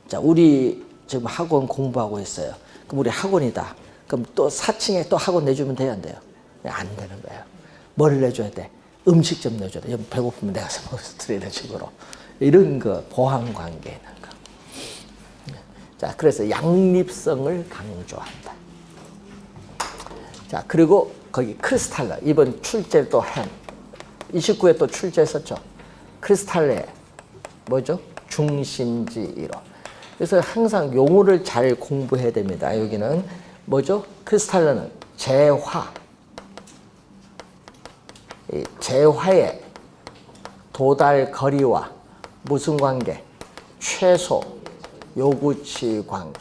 자, 우리 지금 학원 공부하고 있어요. 그럼 우리 학원이다. 그럼 또 4층에 또 학원 내주면 돼요, 안 돼요? 안 되는 거예요. 뭘 내줘야 돼? 음식 좀 내줘야 돼. 배고프면 내가 사 먹어서 이런 식으로. 이런 거, 보완 관계 있는 거. 자, 그래서 양립성을 강조한다. 자, 그리고 거기 크리스탈러. 이번 출제 또 햄. 29회 또 출제했었죠. 크리스탈러의 뭐죠? 중심지 이론. 그래서 항상 용어를 잘 공부해야 됩니다. 여기는 뭐죠? 크리스탈러는 재화. 이 재화의 도달 거리와 무슨 관계? 최소 요구치 관계.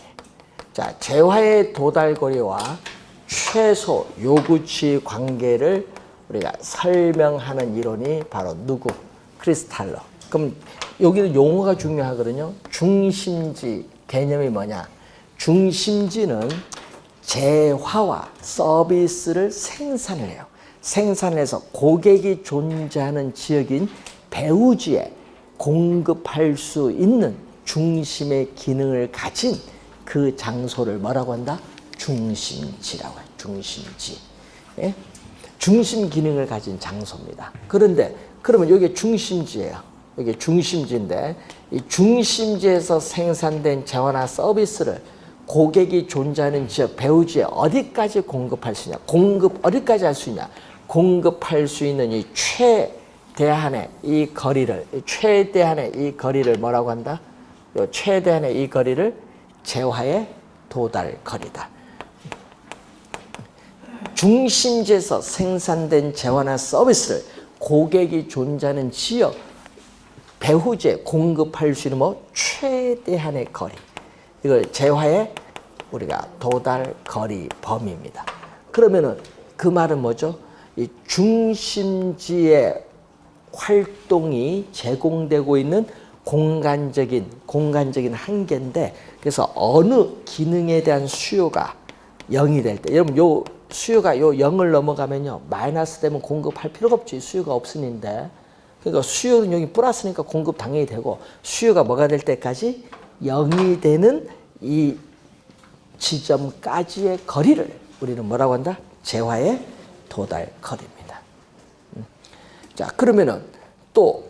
자, 재화의 도달 거리와 최소 요구치 관계를 우리가 설명하는 이론이 바로 누구? 크리스탈러. 그럼 여기는 용어가 중요하거든요. 중심지 개념이 뭐냐? 중심지는 재화와 서비스를 생산을 해요. 생산해서 고객이 존재하는 지역인 배후지에 공급할 수 있는 중심의 기능을 가진 그 장소를 뭐라고 한다? 중심지라고 해요. 중심지. 예? 중심 기능을 가진 장소입니다. 그런데 그러면 여기 중심지예요. 여기 중심지인데 이 중심지에서 생산된 재화나 서비스를 고객이 존재하는 지역 배후지에 어디까지 공급할 수 있냐? 공급 어디까지 할 수 있냐? 공급할 수 있는 이 최대한의 이 거리를 뭐라고 한다? 요 최대한의 이 거리를 재화의 도달 거리다. 중심지에서 생산된 재화나 서비스를 고객이 존재하는 지역 배후지에 공급할 수 있는 뭐 최대한의 거리. 이걸 재화의 우리가 도달 거리 범위입니다. 그러면은 그 말은 뭐죠? 이 중심지의 활동이 제공되고 있는 공간적인 한계인데, 그래서 어느 기능에 대한 수요가 0이 될 때, 여러분 요 수요가 요 0을 넘어가면요 마이너스 되면 공급할 필요가 없지. 수요가 없으니까. 그러니까 수요는 여기 플러스니까 공급 당연히 되고, 수요가 뭐가 될 때까지 0이 되는 이 지점까지의 거리를 우리는 뭐라고 한다? 재화의 도달 거리입니다. 자, 그러면은 또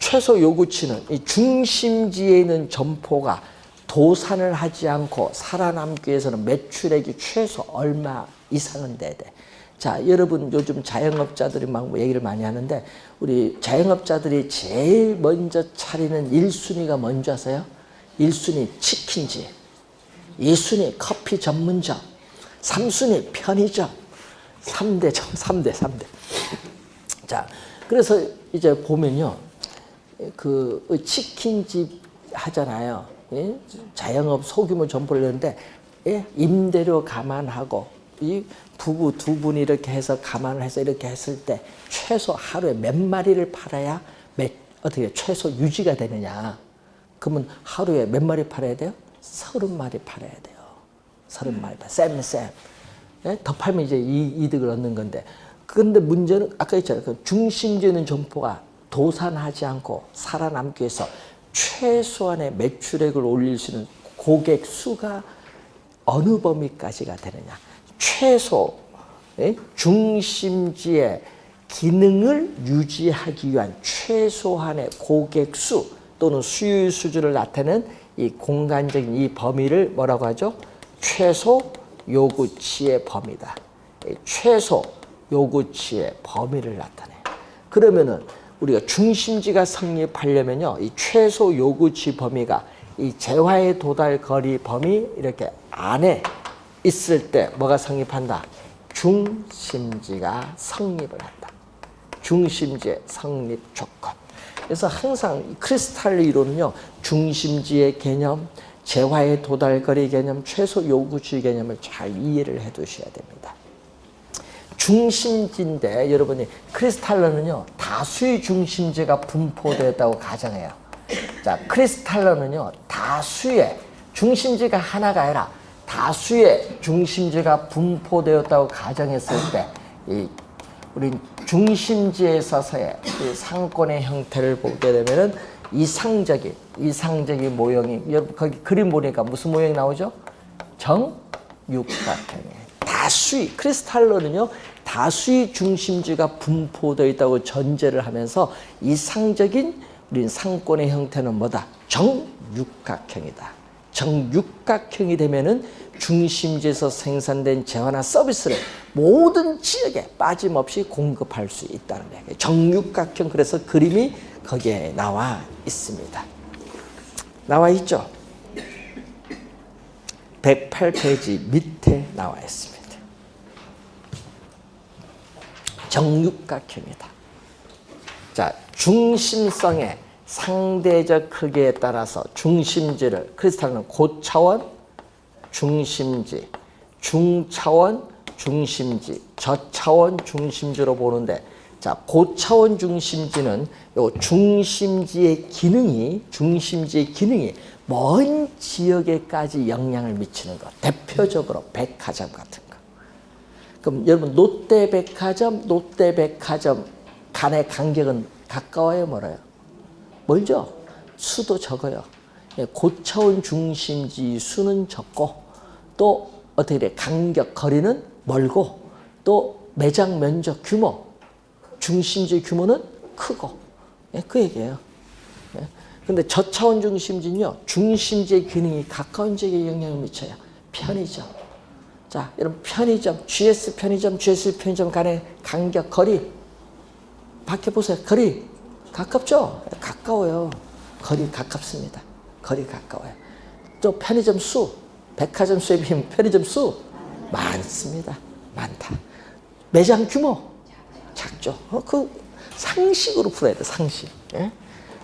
최소 요구치는 이 중심지에 있는 점포가 도산을 하지 않고 살아남기 위해서는 매출액이 최소 얼마 이상은 돼야 돼. 자, 여러분 요즘 자영업자들이 막 얘기를 많이 하는데, 우리 자영업자들이 제일 먼저 차리는 1순위가 뭔지 아세요? 1순위 치킨집, 2순위 커피 전문점, 3순위 편의점, 3대. 자, 그래서 이제 보면요, 그 치킨집 하잖아요. 예? 자영업 소규모 점포를 내는데, 예? 임대료 감안하고 이 부부 두 분이 이렇게 해서 감안을 해서 이렇게 했을 때 최소 하루에 몇 마리를 팔아야 어떻게 최소 유지가 되느냐? 그러면 하루에 몇 마리 팔아야 돼요? 30마리 팔아야 돼요. 30마리 팔. 쌤. 예? 더 팔면 이제 이득을 얻는 건데. 그런데 문제는 아까 했잖아요. 중심지에 있는 점포가 도산하지 않고 살아남기 위해서 최소한의 매출액을 올릴 수 있는 고객 수가 어느 범위까지가 되느냐. 최소 중심지의 기능을 유지하기 위한 최소한의 고객 수 또는 수요 수준을 나타내는 이 공간적인 이 범위를 뭐라고 하죠? 최소 요구치의 범위다. 최소 요구치의 범위를 나타내요. 그러면은 우리가 중심지가 성립하려면요, 이 최소 요구치 범위가 이 재화의 도달 거리 범위 이렇게 안에 있을 때 뭐가 성립한다? 중심지가 성립을 한다. 중심지의 성립 조건. 그래서 항상 크리스탈 이론은요, 중심지의 개념, 재화의 도달 거리 개념, 최소 요구치 개념을 잘 이해를 해 두셔야 됩니다. 중심지인데 여러분이 크리스탈러는요 다수의 중심지가 분포되었다고 가정해요. 자, 크리스탈러는요 다수의 중심지가 하나가 아니라 다수의 중심지가 분포되었다고 가정했을 때 우린 중심지에 있어서의 이 상권의 형태를 보게 되면은 이상적인 모형이, 여러분 거기 그림 보니까 무슨 모형이 나오죠? 정육각형이에요. 다수의 크리스탈로는요 다수의 중심지가 분포되어 있다고 전제를 하면서 이상적인 우린 상권의 형태는 뭐다? 정육각형이다. 정육각형이 되면은 중심지에서 생산된 재화나 서비스를 모든 지역에 빠짐없이 공급할 수 있다는 거예요. 정육각형, 그래서 그림이 거기에 나와 있습니다. 나와 있죠? 108페이지 밑에 나와 있습니다. 정육각형이다. 자, 중심성의 상대적 크기에 따라서 중심지를 크리스탈은 고차원 중심지, 중차원 중심지, 저차원 중심지로 보는데, 자, 고차원 중심지는 요 중심지의 기능이 먼 지역에까지 영향을 미치는 것. 대표적으로 백화점 같은 거. 그럼 여러분 롯데백화점 간의 간격은 가까워요, 멀어요? 멀죠? 수도 적어요. 고차원 중심지 수는 적고, 또 어떻게 돼? 간격, 거리는 멀고, 또 매장 면적 규모, 중심지 규모는 크고, 그 얘기예요. 근데 저차원 중심지는요, 중심지의 기능이 가까운 지역에 영향을 미쳐요. 편의점. 자, 여러분 편의점, GS 편의점 간의 간격, 거리. 밖에 보세요. 거리 가깝죠? 가까워요. 거리 가깝습니다. 거리 가까워요. 또 편의점 수, 백화점 수에 비하면 편의점 수 많습니다. 많다. 매장 규모 작죠. 그 상식으로 풀어야 돼, 상식. 예?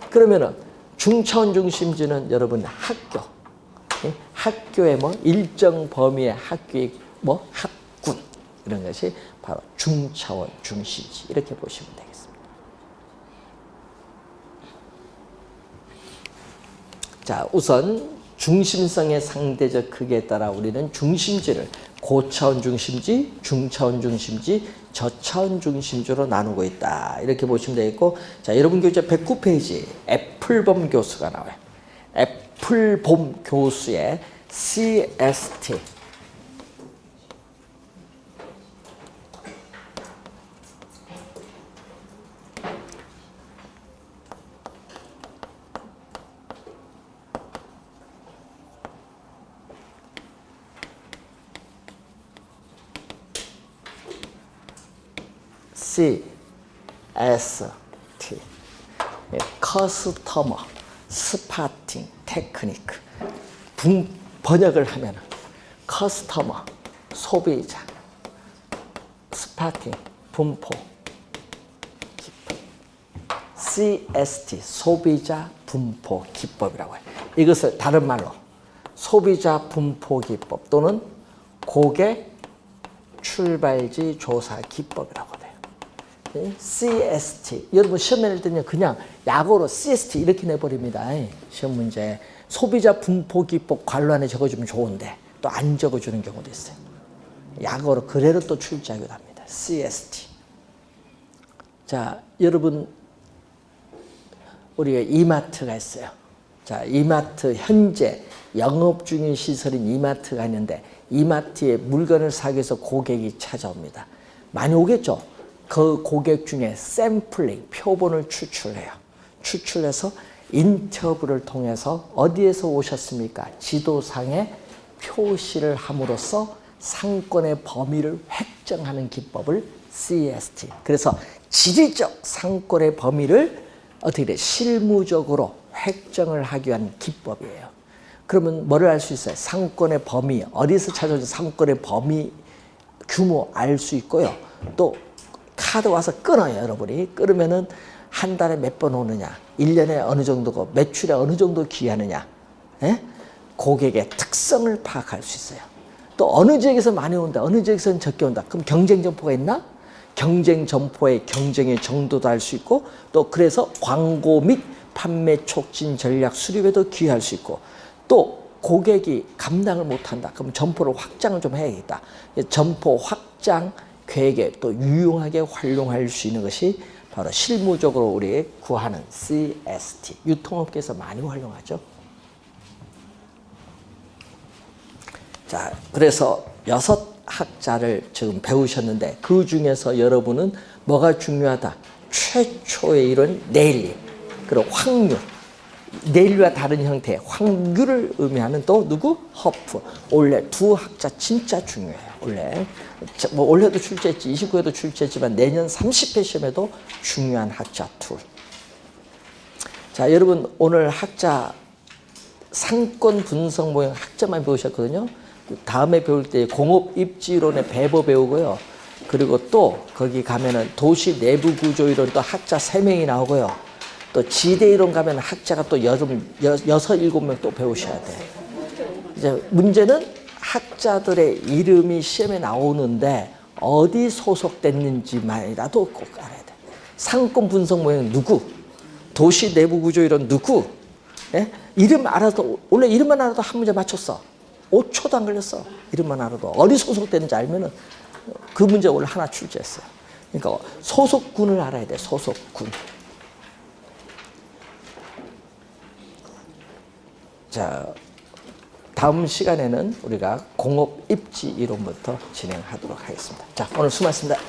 그러면은 중차원 중심지는 여러분 학교, 예? 학교의 뭐 일정 범위의 학교의 뭐 학군, 이런 것이 바로 중차원 중심지, 이렇게 보시면 되겠습니다. 자, 우선 중심성의 상대적 크기에 따라 우리는 중심지를 고차원 중심지, 중차원 중심지, 저차원 중심지로 나누고 있다. 이렇게 보시면 되겠고, 자, 여러분 교재 109페이지 애플범 교수가 나와요. 애플범 교수의 CST. CST, 커스터머 스파팅 테크니크. 번역을 하면 커스터머 소비자, 스파팅 분포 기법, CST 소비자 분포 기법이라고 해요. 이것을 다른 말로 소비자 분포 기법 또는 고객 출발지 조사 기법이라고 돼요. CST. 여러분 시험 낼 때는 그냥 약어로 CST 이렇게 내버립니다. 시험 문제. 소비자 분포 기법 관로 안에 적어주면 좋은데 또 안 적어주는 경우도 있어요. 약어로 그대로 또 출제하기도 합니다. CST. 자, 여러분 우리가 이마트가 있어요. 자, 이마트 현재 영업 중인 시설인 이마트가 있는데, 이마트에 물건을 사기 위해서 고객이 찾아옵니다. 많이 오겠죠? 그 고객 중에 샘플링, 표본을 추출해요. 추출해서 인터뷰를 통해서 어디에서 오셨습니까? 지도상에 표시를 함으로써 상권의 범위를 획정하는 기법을 CST. 그래서 지리적 상권의 범위를 어떻게 돼? 실무적으로 획정을 하기 위한 기법이에요. 그러면 뭐를 알 수 있어요? 상권의 범위, 어디서 찾아오는 상권의 범위 규모 알 수 있고요. 또 카드 와서 끊어요, 여러분이. 끊으면은 한 달에 몇 번 오느냐, 1년에 어느 정도고 매출에 어느 정도 기여하느냐, 예? 고객의 특성을 파악할 수 있어요. 또 어느 지역에서 많이 온다, 어느 지역에서는 적게 온다. 그럼 경쟁 점포가 있나? 경쟁 점포의 경쟁의 정도도 알 수 있고, 또 그래서 광고 및 판매 촉진 전략 수립에도 기여할 수 있고, 또 고객이 감당을 못한다. 그럼 점포를 확장을 좀 해야겠다. 점포 확장 계획에 또 유용하게 활용할 수 있는 것이 바로 실무적으로 우리 구하는 CST. 유통업계에서 많이 활용하죠. 자, 그래서 6학자를 지금 배우셨는데 그 중에서 여러분은 뭐가 중요하다? 최초의 이론 내일리, 그리고 확률, 내일리와 다른 형태 확률을 의미하는 또 누구? 허프. 원래 두 학자 진짜 중요해요. 원래 뭐 올해도 출제했지, 29회도 출제했지만 내년 30회 시험에도 중요한 학자 둘. 자, 여러분 오늘 학자 상권 분석 모형 학자만 배우셨거든요. 다음에 배울 때 공업 입지론의 배보 배우고요. 그리고 또 거기 가면은 도시 내부 구조 이론 또 학자 3명이 나오고요. 또 지대 이론 가면 학자가 또 6, 7명 또 배우셔야 돼요. 이제 문제는 학자들의 이름이 시험에 나오는데 어디 소속됐는지만이라도 꼭 알아야 돼. 상권 분석 모형 누구? 도시 내부 구조 이론 누구? 예? 이름 알아도, 원래 이름만 알아도 한 문제 맞췄어. 5초도 안 걸렸어. 이름만 알아도. 어디 소속되는지 알면은 그 문제 원래 하나 출제했어요. 그러니까 소속군을 알아야 돼. 소속군. 자, 다음 시간에는 우리가 공업 입지 이론부터 진행하도록 하겠습니다. 자, 오늘 수고하셨습니다.